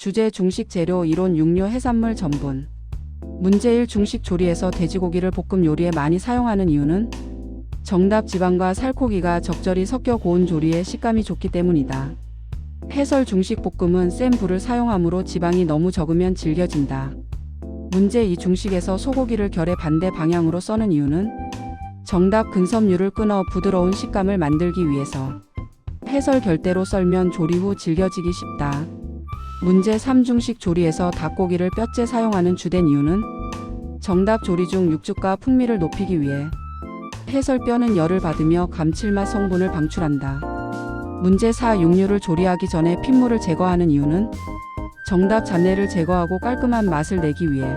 주제 중식 재료 이론 육류 해산물 전분. 문제 1 중식 조리에서 돼지고기를 볶음 요리에 많이 사용하는 이유는 정답 지방과 살코기가 적절히 섞여 고운 조리에 식감이 좋기 때문이다. 해설 중식 볶음은 센 불을 사용하므로 지방이 너무 적으면 질겨진다. 문제 2 중식에서 소고기를 결의 반대 방향으로 써는 이유는 정답 근섬유를 끊어 부드러운 식감을 만들기 위해서. 해설 결대로 썰면 조리 후 질겨지기 쉽다. 문제 3 중식 조리에서 닭고기를 뼈째 사용하는 주된 이유는 정답 조리 중 육즙과 풍미를 높이기 위해. 해설 뼈는 열을 받으며 감칠맛 성분을 방출한다. 문제 4 육류를 조리하기 전에 핏물을 제거하는 이유는 정답 잡내를 제거하고 깔끔한 맛을 내기 위해.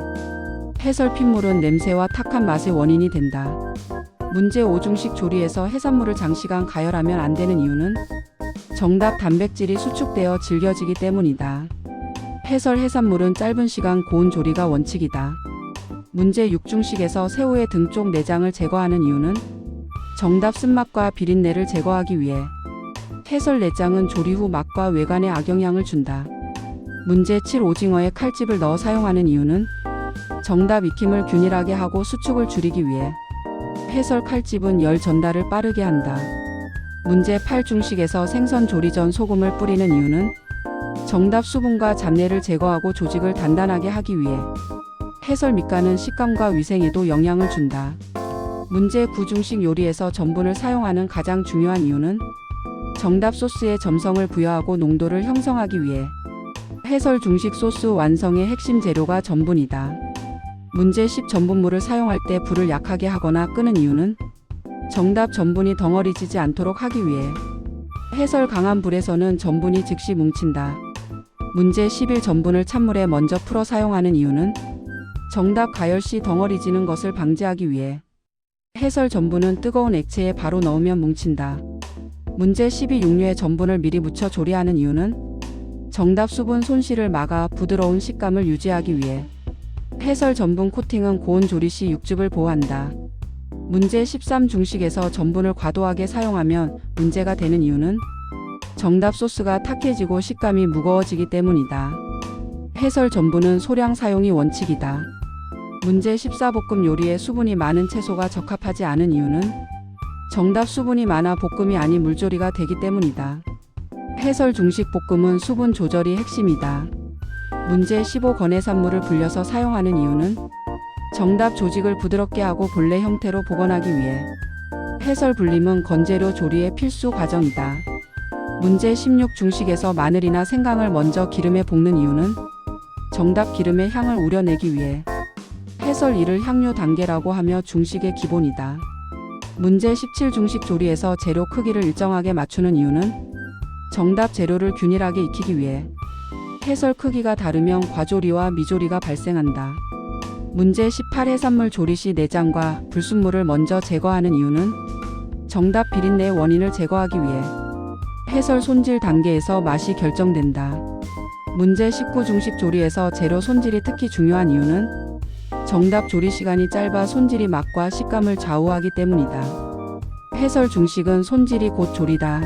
해설 핏물은 냄새와 탁한 맛의 원인이 된다. 문제 5 중식 조리에서 해산물을 장시간 가열하면 안 되는 이유는 정답 단백질이 수축되어 질겨지기 때문이다. 해설 해산물은 짧은 시간 고운 조리가 원칙이다. 문제 6 중식에서 새우의 등 쪽 내장을 제거하는 이유는 정답 쓴맛과 비린내를 제거하기 위해. 해설 내장은 조리 후 맛과 외관에 악영향을 준다. 문제 7 오징어에 칼집을 넣어 사용하는 이유는 정답 익힘을 균일하게 하고 수축을 줄이기 위해. 해설 칼집은 열 전달을 빠르게 한다. 문제 8 중식에서 생선 조리 전 소금을 뿌리는 이유는 정답 수분과 잡내를 제거하고 조직을 단단하게 하기 위해. 해설 밑간은 식감과 위생에도 영향을 준다. 문제 9 중식 요리에서 전분을 사용하는 가장 중요한 이유는 정답 소스에 점성을 부여하고 농도를 형성하기 위해. 해설 중식 소스 완성의 핵심 재료가 전분이다. 문제 10 전분물을 사용할 때 불을 약하게 하거나 끄는 이유는 정답 전분이 덩어리지지 않도록 하기 위해. 해설 강한 불에서는 전분이 즉시 뭉친다. 문제 11 전분을 찬물에 먼저 풀어 사용하는 이유는 정답 가열 시 덩어리지는 것을 방지하기 위해. 해설 전분은 뜨거운 액체에 바로 넣으면 뭉친다. 문제 12 육류에 전분을 미리 묻혀 조리하는 이유는 정답 수분 손실을 막아 부드러운 식감을 유지하기 위해. 해설 전분 코팅은 고온 조리 시 육즙을 보호한다. 문제 13 중식에서 전분을 과도하게 사용하면 문제가 되는 이유는 정답 소스가 탁해지고 식감이 무거워지기 때문이다. 해설 전분은 소량 사용이 원칙이다. 문제 14 볶음 요리에 수분이 많은 채소가 적합하지 않은 이유는 정답 수분이 많아 볶음이 아닌 물조리가 되기 때문이다. 해설 중식 볶음은 수분 조절이 핵심이다. 문제 15 건해산물을 불려서 사용하는 이유는 정답 조직을 부드럽게 하고 본래 형태로 복원하기 위해. 해설 불림은 건재료 조리의 필수 과정이다. 문제 16 중식에서 마늘이나 생강을 먼저 기름에 볶는 이유는 정답 기름의 향을 우려내기 위해. 해설 이를 향유 단계라고 하며 중식의 기본이다. 문제 17 중식 조리에서 재료 크기를 일정하게 맞추는 이유는 정답 재료를 균일하게 익히기 위해. 해설 크기가 다르면 과조리와 미조리가 발생한다. 문제 18 해산물 조리 시 내장과 불순물을 먼저 제거하는 이유는 정답 비린내의 원인을 제거하기 위해. 해설 손질 단계에서 맛이 결정된다. 문제 19 중식 조리에서 재료 손질이 특히 중요한 이유는 정답 조리 시간이 짧아 손질이 맛과 식감을 좌우하기 때문이다. 해설 중식은 손질이 곧 조리다.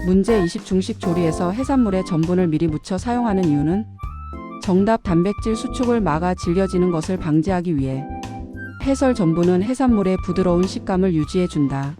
문제 20 중식 조리에서 해산물에 전분을 미리 묻혀 사용하는 이유는 정답 단백질 수축을 막아 질겨지는 것을 방지하기 위해. 해설 전분은 해산물의 부드러운 식감을 유지해 준다.